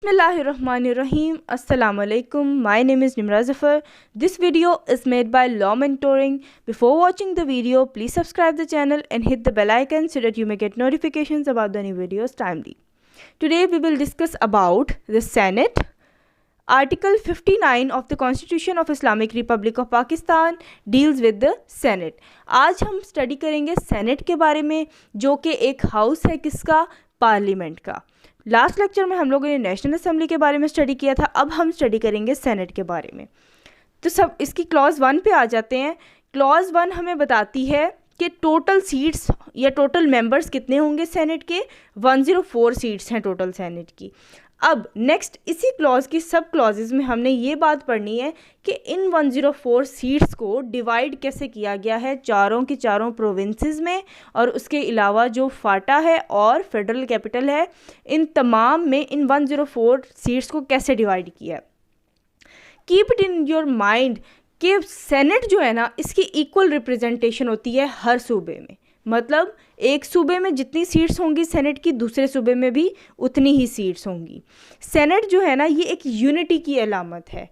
Bismillahirrahmanirrahim. Assalamu alaikum. My name is Nimra Zafar. This video is made by Law Mentoring. Before watching the video, please subscribe the channel and hit the bell icon so that you may get notifications about the new videos timely. Today we will discuss about the Senate. Article 59 of the Constitution of Islamic Republic of Pakistan deals with the Senate. आज हम study करेंगे senate के बारे में, जो कि एक house है किसका, पार्लियामेंट का। लास्ट लेक्चर में हम लोगों ने नेशनल असेंबली के बारे में स्टडी किया था, अब हम स्टडी करेंगे सेनेट के बारे में। तो सब इसकी क्लॉज 1 पे आ जाते हैं। क्लॉज 1 हमें बताती है कि टोटल सीट्स या टोटल मेंबर्स कितने होंगे सेनेट के। 104 सीट्स हैं टोटल सेनेट की। अब नेक्स्ट इसी क्लॉज की सब क्लॉजेज में हमने ये बात पढ़नी है कि इन 104 सीट्स को डिवाइड कैसे किया गया है चारों की चारों प्रोविंसेस में, और उसके अलावा जो फाटा है और फेडरल कैपिटल है, इन तमाम में इन 104 सीट्स को कैसे डिवाइड किया है। Keep it in your mind कि सेनेट जो है ना, इसकी इक्वल रिप्रेजेंटेशन होती है हर सूबे में। मतलब एक सूबे में जितनी सीट्स होंगी सेनेट की, दूसरे सूबे में भी उतनी ही सीट्स होंगी। सेनेट जो है ना, ये एक यूनिटी की अलामत है,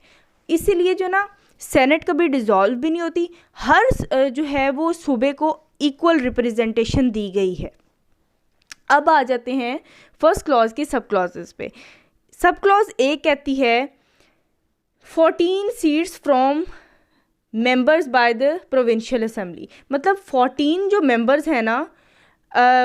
इसीलिए जो ना सेनेट कभी डिज़ोल्व भी नहीं होती। हर जो है वो सूबे को इक्वल रिप्रेजेंटेशन दी गई है। अब आ जाते हैं फर्स्ट क्लॉज की सब क्लॉजेस पे। सब क्लॉज ए कहती है 14 seats from members by the provincial assembly. मतलब 14 जो मेंबर्स हैं ना,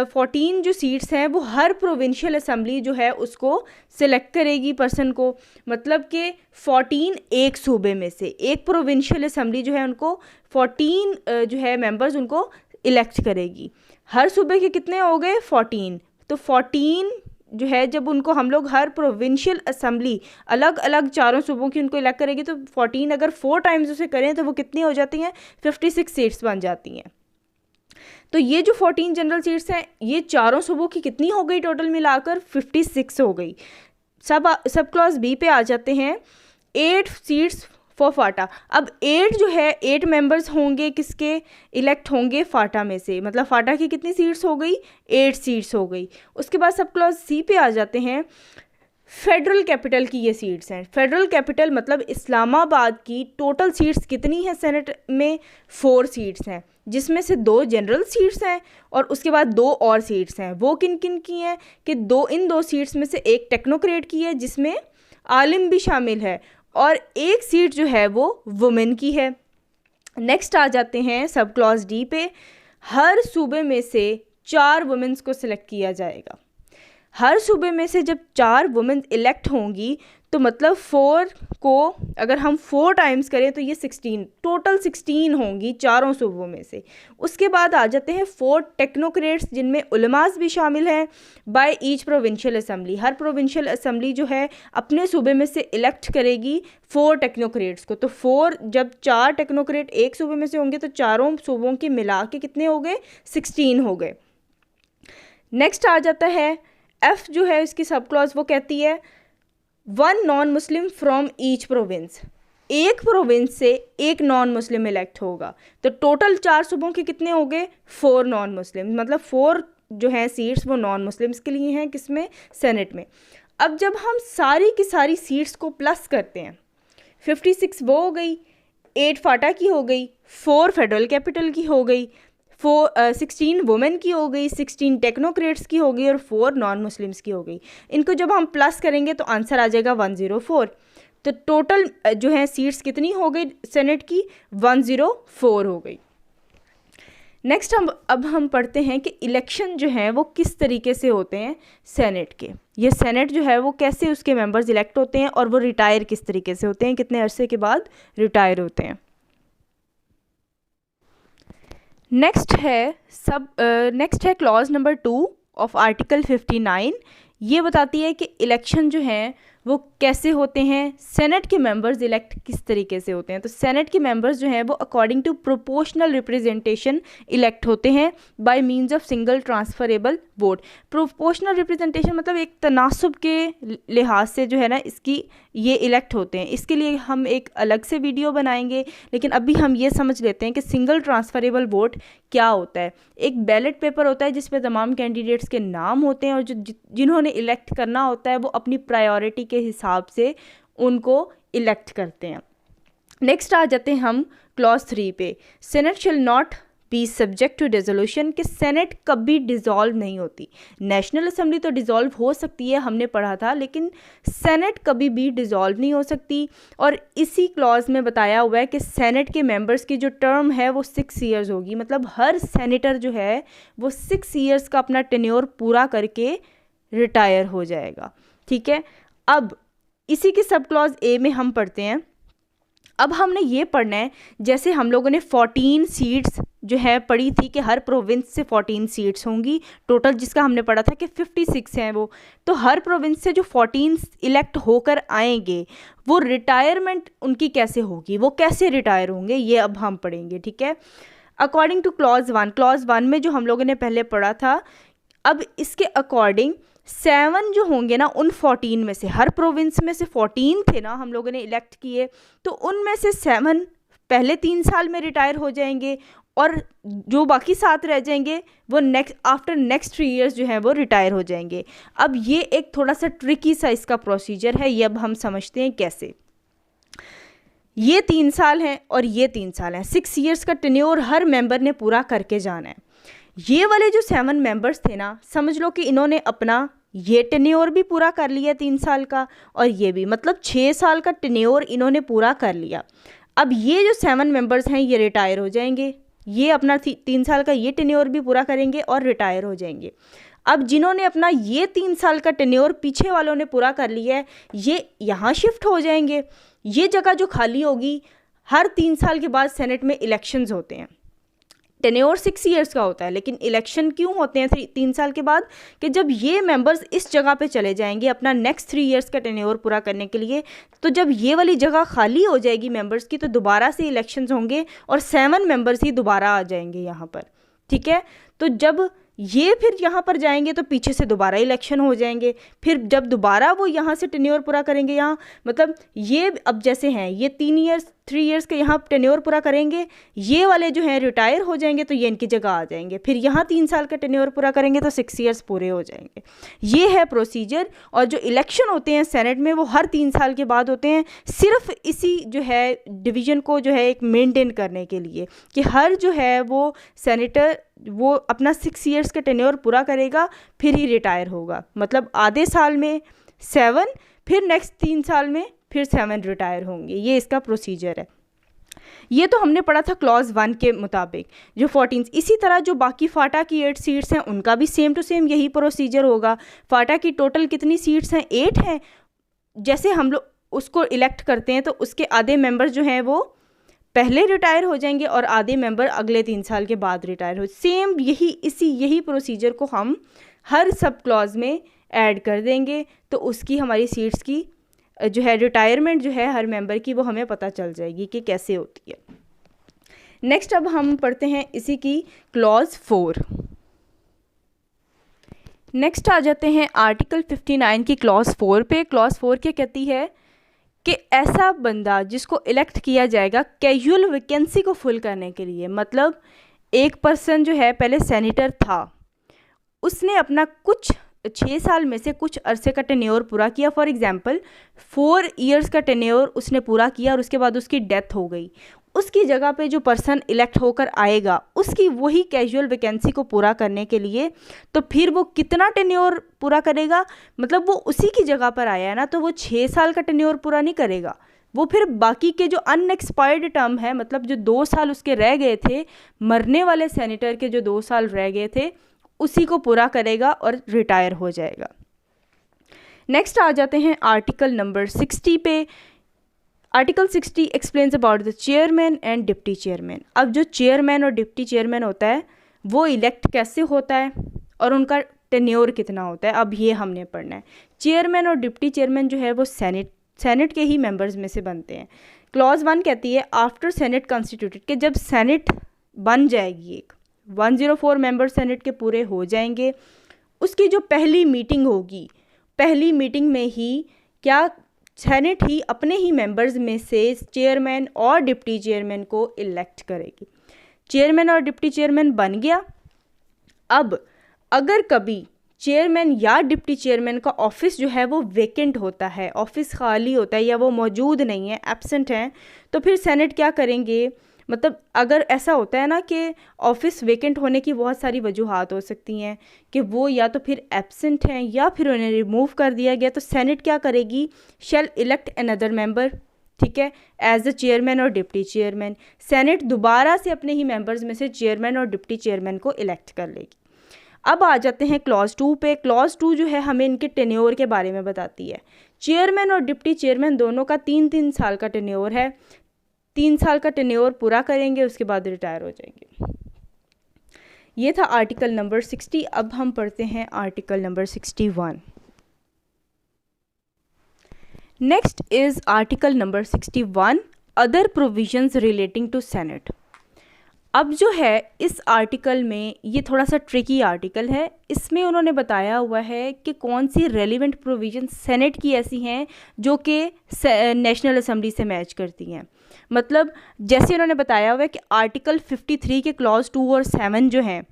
14 जो सीट्स हैं वो हर प्रोविंशियल असेंबली जो है उसको सिलेक्ट करेगी पर्सन को। मतलब कि 14 एक सूबे में से, एक प्रोविंशियल असेंबली जो है उनको 14 जो है मेंबर्स उनको इलेक्ट करेगी। हर सूबे के कितने हो गए 14, तो 14 जो है जब उनको हम लोग हर प्रोविंशियल असेंबली अलग अलग चारों सूबों की उनको इलेक्ट करेगी, तो 14 अगर 4 टाइम्स उसे करें तो वो कितनी हो जाती हैं, 56 सीट्स बन जाती हैं। तो ये जो 14 जनरल सीट्स हैं, ये चारों सूबों की कितनी हो गई टोटल मिलाकर, 56 हो गई। सब क्लॉज बी पे आ जाते हैं। 8 सीट्स फॉर फाटा। अब 8 जो है 8 मेंबर्स होंगे किसके, इलेक्ट होंगे फाटा में से। मतलब फाटा की कितनी सीट्स हो गई, 8 सीट्स हो गई। उसके बाद सब क्लॉज सी पे आ जाते हैं। फेडरल कैपिटल की ये सीट्स हैं। फेडरल कैपिटल मतलब इस्लामाबाद की टोटल सीट्स कितनी है सेनेट में, 4 सीट्स हैं, जिसमें से 2 जनरल सीट्स हैं और उसके बाद 2 और सीट्स हैं। वो किन किन की हैं कि इन 2 सीट्स में से एक टेक्नोक्रेट की है जिसमें आलिम भी शामिल है, और एक सीट जो है वो वुमेन की है। नेक्स्ट आ जाते हैं सब क्लॉज डी पे। हर सूबे में से 4 वुमेन्स को सिलेक्ट किया जाएगा। हर सूबे में से जब 4 वुमेन्स इलेक्ट होंगी तो मतलब 4 को अगर हम 4 टाइम्स करें तो ये 16, टोटल 16 होंगी चारों सूबों में से। उसके बाद आ जाते हैं 4 टेक्नोक्रेट्स जिनमें उलमास भी शामिल हैं by each provincial assembly. Her provincial assembly जो है अपने सूबे में से इलेक्ट करेगी 4 टेक्नोक्रेट्स को। तो 4 जब 4 टेक्नोक्रेट एक सूबे में से होंगे तो चारों सूबों के मिला के कितने हो गए, 16 हो गए। नेक्स्ट आ जाता है एफ जो है इसकी सब क्लॉज, वो कहती है 1 non Muslim from each province. एक प्रोविंस से एक नॉन मुस्लिम इलेक्ट होगा। तो टोटल 4 सूबों के कितने हो गए, 4 नॉन मुस्लिम। मतलब 4 जो हैं सीट्स वो नॉन मुस्लिम्स के लिए हैं, किसमें, सेनेट में। अब जब हम सारी की सारी सीट्स को प्लस करते हैं, 56 वो हो गई, 8 फाटा की हो गई, 4 फेडरल कैपिटल की हो गई, 16 वुमेन की हो गई, 16 टेक्नोक्रेट्स की हो गई और 4 नॉन मुस्लिम्स की हो गई। इनको जब हम प्लस करेंगे तो आंसर आ जाएगा 104। तो टोटल जो है सीट्स कितनी हो गई सेनेट की, 104 हो गई। नेक्स्ट अब हम पढ़ते हैं कि इलेक्शन जो है वो किस तरीके से होते हैं सेनेट के। ये सेनेट जो है वो कैसे उसके मेंबर्स इलेक्ट होते हैं और वो रिटायर किस तरीके से होते हैं, कितने अरसे के बाद रिटायर होते हैं। नेक्स्ट है क्लॉज नंबर 2 ऑफ आर्टिकल 59। ये बताती है कि इलेक्शन जो हैं वो कैसे होते हैं, सेनेट के मेंबर्स इलेक्ट किस तरीके से होते हैं। तो सेनेट के मेंबर्स जो हैं वो according to proportional representation elect होते हैं by means of single transferable vote. Proportional representation मतलब एक तनासुब के लिहाज से जो है ना इसकी ये इलेक्ट होते हैं। इसके लिए हम एक अलग से वीडियो बनाएंगे, लेकिन अभी हम ये समझ लेते हैं कि सिंगल ट्रांसफरेबल वोट क्या होता है। एक बैलेट पेपर होता है जिसमें तमाम कैंडिडेट्स के नाम होते हैं और जो जिन्होंने इलेक्ट करना होता है वो अपनी प्रायोरिटी के हिसाब से उनको इलेक्ट करते हैं। नेक्स्ट आ जाते हैं हम क्लॉज 3 पे। Senate shall not be subject to dissolution, कि सेनेट कभी डिज़ोल्व नहीं होती। नेशनल असेंबली तो डिज़ोल्व हो सकती है, हमने पढ़ा था, लेकिन सेनेट कभी भी डिज़ोल्व नहीं हो सकती। और इसी क्लॉज में बताया हुआ है कि सेनेट के मेंबर्स की जो टर्म है वो 6 ईयर्स होगी, मतलब हर सेनेटर जो है वो 6 ईयर्स का अपना टेन्योर पूरा करके रिटायर हो जाएगा। ठीक है, अब इसी के सब क्लॉज ए में हम पढ़ते हैं। अब हमने ये पढ़ना है, जैसे हम लोगों ने 14 सीट्स जो है पढ़ी थी कि हर प्रोविंस से 14 सीट्स होंगी टोटल, जिसका हमने पढ़ा था कि 56 हैं वो। तो हर प्रोविंस से जो 14 इलेक्ट होकर आएंगे वो रिटायरमेंट उनकी कैसे होगी, वो कैसे रिटायर होंगे, ये अब हम पढ़ेंगे। ठीक है, अकॉर्डिंग टू क्लॉज 1 में जो हम लोगों ने पहले पढ़ा था, अब इसके अकॉर्डिंग 7 जो होंगे ना उन 14 में से, हर प्रोविंस में से 14 थे ना हम लोगों ने इलेक्ट किए, तो उनमें से 7 पहले 3 साल में रिटायर हो जाएंगे और जो बाकी 7 रह जाएंगे वो आफ्टर नेक्स्ट 3 ईयर्स जो है वो रिटायर हो जाएंगे। अब ये एक थोड़ा सा ट्रिकी सा इसका प्रोसीजर है, ये अब हम समझते हैं कैसे। ये 3 साल हैं और ये 3 साल हैं, 6 ईयर्स का टेन्योर हर मेंबर ने पूरा करके जाना है। ये वाले जो 7 मेंबर्स थे ना, समझ लो कि इन्होंने अपना ये टेन्योर भी पूरा कर लिया 3 साल का, और ये भी, मतलब 6 साल का टेन्योर इन्होंने पूरा कर लिया। अब ये जो 7 मेंबर्स हैं ये रिटायर हो जाएंगे, ये अपना 3 साल का ये टेन्योर भी पूरा करेंगे और रिटायर हो जाएंगे। अब जिन्होंने अपना ये 3 साल का टेन्योर पीछे वालों ने पूरा कर लिया है, ये यहाँ शिफ्ट हो जाएंगे। ये जगह जो खाली होगी, हर 3 साल के बाद सेनेट में इलेक्शंस होते हैं। टेन्योर 6 ईयर्स का होता है, लेकिन इलेक्शन क्यों होते हैं 3 साल के बाद, कि जब ये मेंबर्स इस जगह पे चले जाएंगे अपना नेक्स्ट 3 ईयर्स का टेन्योर पूरा करने के लिए, तो जब ये वाली जगह खाली हो जाएगी मेंबर्स की, तो दोबारा से इलेक्शंस होंगे और 7 मेंबर्स ही दोबारा आ जाएंगे यहाँ पर। ठीक है, तो जब ये फिर यहाँ पर जाएंगे तो पीछे से दोबारा इलेक्शन हो जाएंगे, फिर जब दोबारा वो यहाँ से टेन्योर पूरा करेंगे, यहाँ मतलब ये अब जैसे हैं ये 3 ईयर्स के यहाँ टेन्योर पूरा करेंगे, ये वाले जो हैं रिटायर हो जाएंगे तो ये इनकी जगह आ जाएंगे, फिर यहाँ 3 साल का टेन्योर पूरा करेंगे तो 6 ईयर्स पूरे हो जाएंगे। ये है प्रोसीजर। और जो इलेक्शन होते हैं सेनेट में वो हर 3 साल के बाद होते हैं, सिर्फ इसी जो है डिवीज़न को जो है एक मेंटेन करने के लिए, कि हर जो है वो सेनेटर वो अपना 6 ईयर्स का टेन्योर पूरा करेगा फिर ही रिटायर होगा। मतलब आधे साल में 7, फिर नेक्स्ट 3 साल में फिर 7 रिटायर होंगे। ये इसका प्रोसीजर है। ये तो हमने पढ़ा था क्लॉज 1 के मुताबिक जो 14। इसी तरह जो बाकी फाटा की 8 सीट्स हैं उनका भी सेम टू सेम यही प्रोसीजर होगा। फाटा की टोटल कितनी सीट्स हैं? 8 हैं। जैसे हम लोग उसको इलेक्ट करते हैं तो उसके आधे मेंबर्स जो हैं वो पहले रिटायर हो जाएंगे और आधे मेंबर अगले 3 साल के बाद रिटायर हो। सेम यही प्रोसीजर को हम हर सब क्लॉज में ऐड कर देंगे, तो उसकी हमारी सीट्स की जो है रिटायरमेंट जो है हर मेंबर की वो हमें पता चल जाएगी कि कैसे होती है। नेक्स्ट अब हम पढ़ते हैं इसी की क्लॉज 4। नेक्स्ट आ जाते हैं आर्टिकल 59 की क्लॉज 4 पे। क्लॉज 4 क्या कहती है कि ऐसा बंदा जिसको इलेक्ट किया जाएगा कैजुअल वैकेंसी को फुल करने के लिए, मतलब एक पर्सन जो है पहले सेनेटर था, उसने अपना कुछ 6 साल में से कुछ अरसे का टेन्योर पूरा किया। फॉर एग्जांपल 4 ईयर्स का टेन्योर उसने पूरा किया और उसके बाद उसकी डेथ हो गई। उसकी जगह पे जो पर्सन इलेक्ट होकर आएगा उसकी वही कैजुअल वैकेंसी को पूरा करने के लिए, तो फिर वो कितना टेन्योर पूरा करेगा? मतलब वो उसी की जगह पर आया है ना, तो वो 6 साल का टेन्योर पूरा नहीं करेगा, वो फिर बाकी के जो अनएक्सपायर्ड टर्म है, मतलब जो 2 साल उसके रह गए थे, मरने वाले सेनेटर के जो 2 साल रह गए थे उसी को पूरा करेगा और रिटायर हो जाएगा। नेक्स्ट आ जाते हैं आर्टिकल नंबर 60 पे। Article 60 explains about the chairman and deputy chairman. अब जो चेयरमैन और डिप्टी चेयरमैन होता है वो इलेक्ट कैसे होता है और उनका टेन्योर कितना होता है, अब ये हमने पढ़ना है। चेयरमैन और डिप्टी चेयरमैन जो है वो सेनेट के ही मेंबर्स में से बनते हैं। क्लॉज 1 कहती है आफ्टर सेनेट कॉन्स्टिट्यूटेड, कि जब सेनेट बन जाएगी, एक 104 मेंबर सेनेट के पूरे हो जाएंगे, उसकी जो पहली मीटिंग होगी, पहली मीटिंग में ही क्या सेनेट ही अपने ही मेंबर्स में से चेयरमैन और डिप्टी चेयरमैन को इलेक्ट करेगी। चेयरमैन और डिप्टी चेयरमैन बन गया। अब अगर कभी चेयरमैन या डिप्टी चेयरमैन का ऑफिस जो है वो वेकेंट होता है, ऑफिस खाली होता है या वो मौजूद नहीं है, एब्सेंट हैं, तो फिर सेनेट क्या करेंगे, मतलब अगर ऐसा होता है ना कि ऑफिस वेकेंट होने की बहुत सारी वजूहात हो सकती हैं कि वो या तो फिर एब्सेंट हैं या फिर उन्हें रिमूव कर दिया गया, तो सेनेट क्या करेगी, शैल इलेक्ट अनदर मेंबर, ठीक है, एज द चेयरमैन और डिप्टी चेयरमैन। सेनेट दोबारा से अपने ही मेंबर्स में से चेयरमैन और डिप्टी चेयरमैन को इलेक्ट कर लेगी। अब आ जाते हैं क्लॉज 2 पे। क्लॉज 2 जो है हमें इनके टेन्योर के बारे में बताती है। चेयरमैन और डिप्टी चेयरमैन दोनों का 3-3 साल का टेन्योर है, 3 साल का टेन्योर पूरा करेंगे, उसके बाद रिटायर हो जाएंगे। ये था आर्टिकल नंबर 60। अब हम पढ़ते हैं article number 61। Next is article number 61, other provisions relating to senate. अब जो है इस आर्टिकल में, ये थोड़ा सा ट्रिकी आर्टिकल है, इसमें उन्होंने बताया हुआ है कि कौन सी रेलिवेंट प्रोविजन सेनेट की ऐसी हैं जो कि नेशनल असेंबली से मैच करती हैं। मतलब जैसे उन्होंने बताया हुआ है कि आर्टिकल 53 के क्लॉज 2 और 7 जो हैं,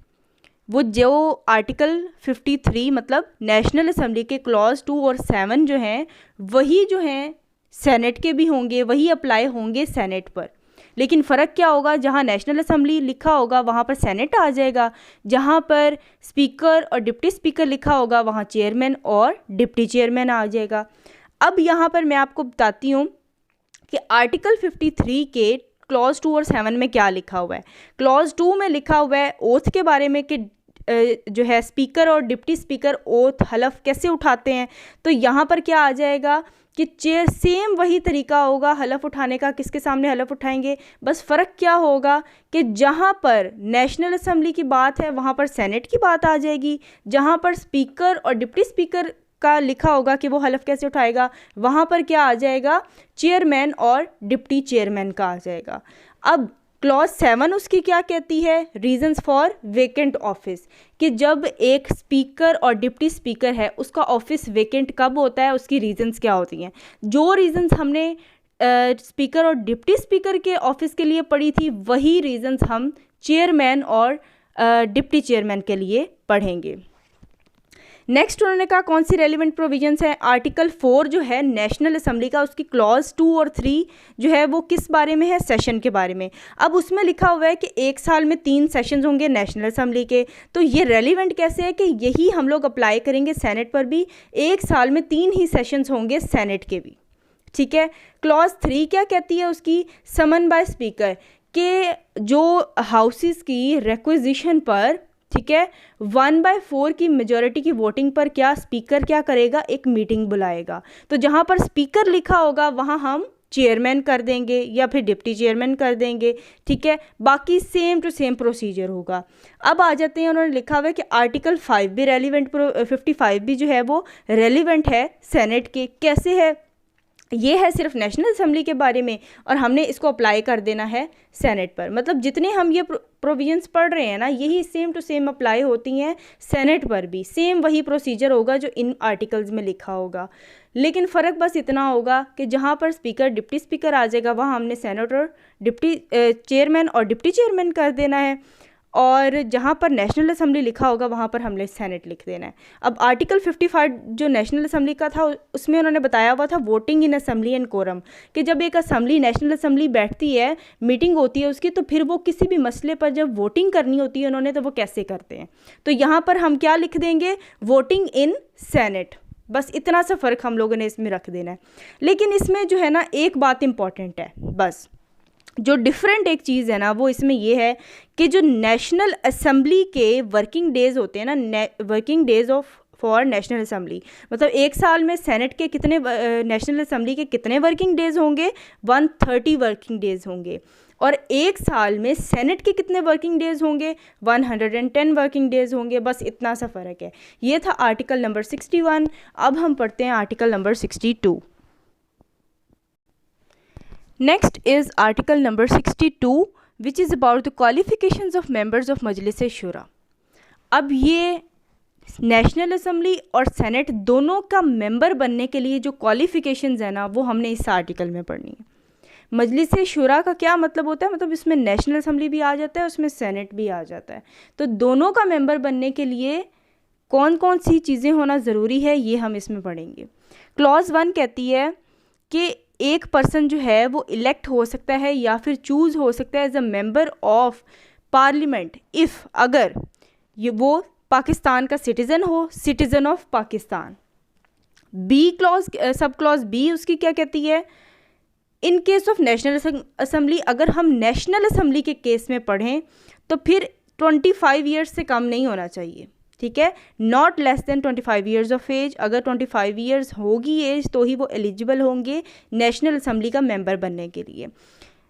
वो जो आर्टिकल 53 मतलब नेशनल असेंबली के क्लॉज 2 और 7 जो हैं, वही जो हैं सेनेट के भी होंगे, वही अप्लाई होंगे सेनेट पर। लेकिन फ़र्क क्या होगा, जहाँ नेशनल असेंबली लिखा होगा वहाँ पर सेनेट आ जाएगा, जहाँ पर स्पीकर और डिप्टी स्पीकर लिखा होगा वहाँ चेयरमैन और डिप्टी चेयरमैन आ जाएगा। अब यहाँ पर मैं आपको बताती हूँ कि आर्टिकल 53 के क्लॉज 2 और 7 में क्या लिखा हुआ है। क्लॉज 2 में लिखा हुआ है ओथ के बारे में कि जो है स्पीकर और डिप्टी स्पीकर ओथ हलफ कैसे उठाते हैं। तो यहाँ पर क्या आ जाएगा कि चेयर सेम वही तरीका होगा हलफ उठाने का, किसके सामने हलफ उठाएंगे, बस फ़र्क क्या होगा कि जहाँ पर नेशनल असेंबली की बात है वहाँ पर सेनेट की बात आ जाएगी, जहाँ पर स्पीकर और डिप्टी स्पीकर का लिखा होगा कि वो हलफ कैसे उठाएगा, वहाँ पर क्या आ जाएगा, चेयरमैन और डिप्टी चेयरमैन का आ जाएगा। अब क्लॉज 7 उसकी क्या कहती है, रीजंस फॉर वेकेंट ऑफिस, कि जब एक स्पीकर और डिप्टी स्पीकर है उसका ऑफिस वेकेंट कब होता है, उसकी रीजंस क्या होती हैं। जो रीजंस हमने स्पीकर और डिप्टी स्पीकर के ऑफिस के लिए पढ़ी थी, वही रीजंस हम चेयरमैन और डिप्टी चेयरमैन के लिए पढ़ेंगे। नेक्स्ट उन्होंने कहा कौन सी रेलिवेंट प्रोविजंस हैं। आर्टिकल 4 जो है नेशनल असेंबली का, उसकी क्लॉज 2 और 3 जो है वो किस बारे में है, सेशन के बारे में। अब उसमें लिखा हुआ है कि एक साल में 3 सेशंस होंगे नेशनल असेंबली के, तो ये रेलिवेंट कैसे है कि यही हम लोग अप्लाई करेंगे सेनेट पर भी, एक साल में 3 ही सेशंस होंगे सेनेट के भी, ठीक है। क्लॉज 3 क्या कहती है उसकी, समन बाय स्पीकर, के जो हाउसेस की रिक्विजिशन पर, ठीक है, 1/4 की मेजॉरिटी की वोटिंग पर क्या स्पीकर क्या करेगा, एक मीटिंग बुलाएगा। तो जहाँ पर स्पीकर लिखा होगा वहाँ हम चेयरमैन कर देंगे या फिर डिप्टी चेयरमैन कर देंगे, ठीक है। बाकी सेम टू सेम प्रोसीजर होगा। अब आ जाते हैं, उन्होंने लिखा हुआ है कि आर्टिकल 5 भी रेलिवेंट, 55 भी जो है वो रेलिवेंट है सेनेट के। कैसे है, ये है सिर्फ नेशनल असेंबली के बारे में और हमने इसको अप्लाई कर देना है सेनेट पर। मतलब जितने हम ये प्रोविजंस पढ़ रहे हैं ना, यही सेम टू सेम अप्लाई होती हैं सेनेट पर भी, सेम वही प्रोसीजर होगा जो इन आर्टिकल्स में लिखा होगा। लेकिन फ़र्क बस इतना होगा कि जहाँ पर स्पीकर डिप्टी स्पीकर आ जाएगा वहाँ हमने सेनेटर डिप्टी चेयरमैन और डिप्टी चेयरमैन कर देना है, और जहाँ पर नेशनल असेंबली लिखा होगा वहाँ पर हमने सेनेट लिख देना है। अब आर्टिकल 55 जो नेशनल असेंबली का था, उसमें उन्होंने बताया हुआ था voting in assembly and quorum, कि जब एक असेंबली नेशनल असेंबली बैठती है, मीटिंग होती है उसकी, तो फिर वो किसी भी मसले पर जब वोटिंग करनी होती है उन्होंने, तो वो कैसे करते हैं। तो यहाँ पर हम क्या लिख देंगे, वोटिंग इन सेनेट, बस इतना सा फ़र्क हम लोगों ने इसमें रख देना है। लेकिन इसमें जो है ना एक बात इम्पॉर्टेंट है, बस जो डिफरेंट एक चीज़ है ना वो इसमें ये है कि जो नेशनल असेंबली के वर्किंग डेज़ होते हैं ना, working days of for national assembly, मतलब एक साल में सेनेट के कितने, नेशनल असेंबली के कितने वर्किंग डेज़ होंगे, 130 वर्किंग डेज़ होंगे, और एक साल में सेनेट के कितने वर्किंग डेज़ होंगे, 110 वर्किंग डेज़ होंगे। बस इतना सा फ़र्क है। ये था आर्टिकल नंबर 61। अब हम पढ़ते हैं article number 62। Next is article number 62 which is about the qualifications of members of मजलिस शुरा। अब ये नेशनल असेंबली और सेनेट दोनों का मेंबर बनने के लिए जो क्वालिफिकेशंस है ना वो हमने इस आर्टिकल में पढ़नी है। मजलिस शुरा का क्या मतलब होता है, मतलब इसमें नेशनल असेंबली भी आ जाता है, उसमें सेनेट भी आ जाता है। तो दोनों का मेंबर बनने के लिए कौन कौन सी चीज़ें होना ज़रूरी है ये हम इसमें पढ़ेंगे। क्लॉज 1 कहती है कि एक पर्सन जो है वो इलेक्ट हो सकता है या फिर चूज़ हो सकता है as a member of parliament if, अगर ये वो पाकिस्तान का सिटीज़न हो, citizen of Pakistan. B clause, sub clause B उसकी क्या कहती है, in case of national assembly, अगर हम नेशनल असम्बली के केस में पढ़ें तो फिर 25 ईयर्स से कम नहीं होना चाहिए, ठीक है, not less than 25 years of age. अगर 25 ईयर्स होगी एज तो ही वो एलिजिबल होंगे नेशनल असम्बली का मेंबर बनने के लिए।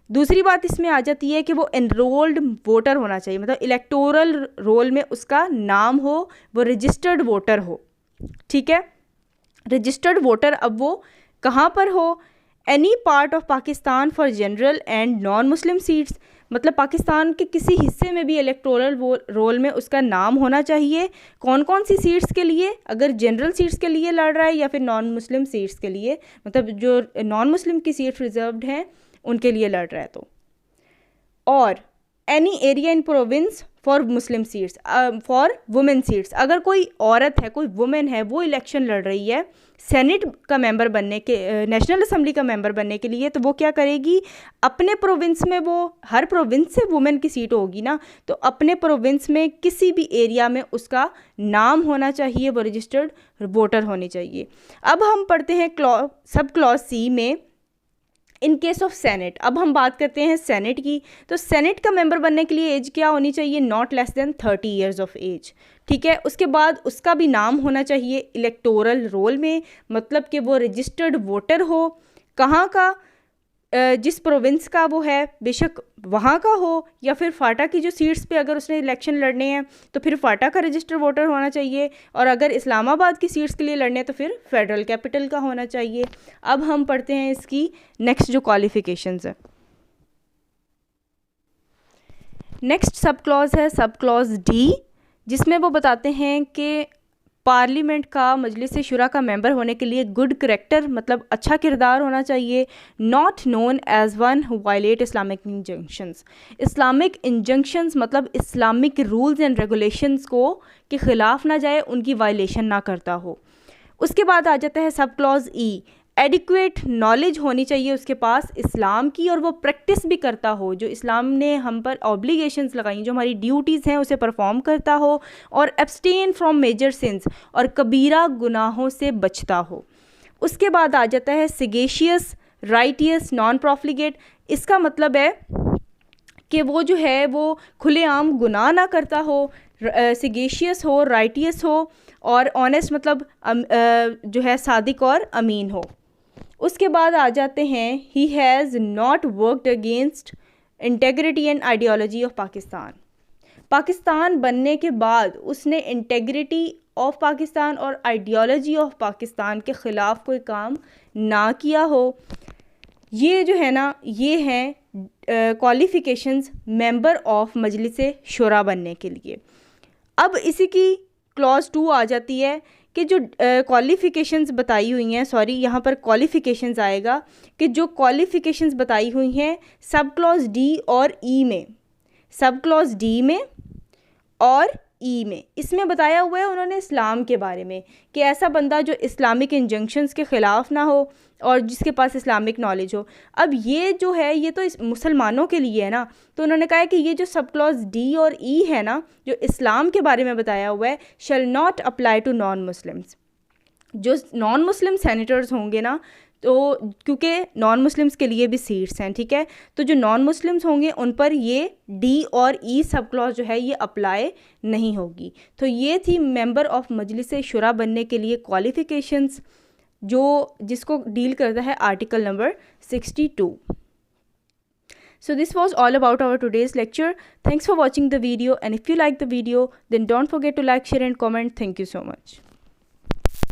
दूसरी बात इसमें आ जाती है कि वो एनरोल्ड वोटर होना चाहिए, मतलब इलेक्टोरल रोल में उसका नाम हो, वो रजिस्टर्ड वोटर हो, ठीक है। रजिस्टर्ड वोटर अब वो कहाँ पर हो, any part of Pakistan for general and non Muslim seats, मतलब पाकिस्तान के किसी हिस्से में भी इलेक्टोरल रोल में उसका नाम होना चाहिए। कौन कौन सी सीट्स के लिए, अगर जनरल सीट्स के लिए लड़ रहा है या फिर नॉन मुस्लिम सीट्स के लिए, मतलब जो नॉन मुस्लिम की सीट्स रिजर्व्ड हैं उनके लिए लड़ रहा है तो। और any area in province for Muslim seats, for women seats, अगर कोई औरत है, कोई वुमेन है, वो इलेक्शन लड़ रही है सेनेट का मेंबर बनने के, नेशनल असम्बली का मेंबर बनने के लिए, तो वो क्या करेगी, अपने प्रोविंस में, वो हर प्रोविंस से वुमेन की सीट होगी ना, तो अपने प्रोविंस में किसी भी एरिया में उसका नाम होना चाहिए, वो रजिस्टर्ड वोटर होनी चाहिए। अब हम पढ़ते हैं सब क्लॉज सी में इन केस ऑफ सेनेट। अब हम बात करते हैं सेनेट की, तो सेनेट का मेंबर बनने के लिए एज क्या होनी चाहिए, not less than 30 years of age, ठीक है। उसके बाद उसका भी नाम होना चाहिए इलेक्टोरल रोल में, मतलब कि वो रजिस्टर्ड वोटर हो, कहाँ का, जिस प्रोविंस का वो है, बेशक वहाँ का हो, या फिर फाटा की जो सीट्स पे अगर उसने इलेक्शन लड़ने हैं तो फिर फाटा का रजिस्टर्ड वोटर होना चाहिए, और अगर इस्लामाबाद की सीट्स के लिए लड़ने हैं तो फिर फेडरल कैपिटल का होना चाहिए। अब हम पढ़ते हैं इसकी नेक्स्ट जो क्वालिफिकेशंस है। नेक्स्ट सब क्लॉज है सब क्लॉज डी, जिसमें वो बताते हैं कि पार्लियामेंट का, मजलिस शुरा का मेंबर होने के लिए गुड करैक्टर, मतलब अच्छा किरदार होना चाहिए, not known as one who violate Islamic injunctions. Islamic injunctions मतलब इस्लामिक रूल्स एंड रेगुलेशंस को के ख़िलाफ़ ना जाए, उनकी वायलेशन ना करता हो। उसके बाद आ जाता है सब क्लॉज ई, एडिक्वेट नॉलेज होनी चाहिए उसके पास इस्लाम की, और वो प्रैक्टिस भी करता हो, जो इस्लाम ने हम पर ऑब्लिगेशंस लगाई, जो हमारी ड्यूटीज़ हैं उसे परफॉर्म करता हो, और एब्सटेन फ्रॉम मेजर सिंस, और कबीरा गुनाहों से बचता हो। उसके बाद आ जाता है सिगेशियस, राइटियस, नॉन प्रॉफिलिगेट। इसका मतलब है कि वो जो है वो खुलेआम गुनाह ना करता हो, सिगेशियस हो, राइटियस हो, और ऑनेस्ट मतलब जो है सादिक और अमीन हो। उसके बाद आ जाते हैं he has not worked against integrity and ideology of Pakistan. Pakistan बनने के बाद उसने इंटेग्रिटी ऑफ पाकिस्तान और आइडियोलॉजी ऑफ पाकिस्तान के ख़िलाफ़ कोई काम ना किया हो। ये जो है ना, ये हैं क्वालिफ़िकेशंस मेंबर ऑफ मजलिस शुरा बनने के लिए। अब इसी की क्लॉज 2 आ जाती है कि जो क्वालिफ़िकेशंस बताई हुई हैं, सॉरी यहाँ पर क्वालिफ़िकेशंस आएगा, कि जो क्वालिफ़िकेशंस बताई हुई हैं सब क्लॉज डी और ई में, सब क्लॉज डी में और ई में, इसमें बताया हुआ है उन्होंने इस्लाम के बारे में कि ऐसा बंदा जो इस्लामिक इंजंक्शंस के ख़िलाफ़ ना हो और जिसके पास इस्लामिक नॉलेज हो। अब ये जो है ये तो इस मुसलमानों के लिए है ना, तो उन्होंने कहा है कि ये जो सब क्लॉज डी और ई है ना, जो इस्लाम के बारे में बताया हुआ है, shall not apply to non Muslims. जो नॉन मुस्लिम सेनेटर्स होंगे ना, तो क्योंकि नॉन मुस्लिम्स के लिए भी सीट्स हैं, ठीक है, तो जो नॉन मुस्लिम्स होंगे उन पर ये डी और ई सब क्लॉज जो है ये अप्लाई नहीं होगी। तो ये थी मेंबर ऑफ मजलिस शुरा बनने के लिए क्वालिफ़िकेशंस, जो जिसको डील करता है article number 62। So this was all about our today's lecture. Thanks for watching the video, and if you like the video then don't forget to like, share and comment. Thank you so much.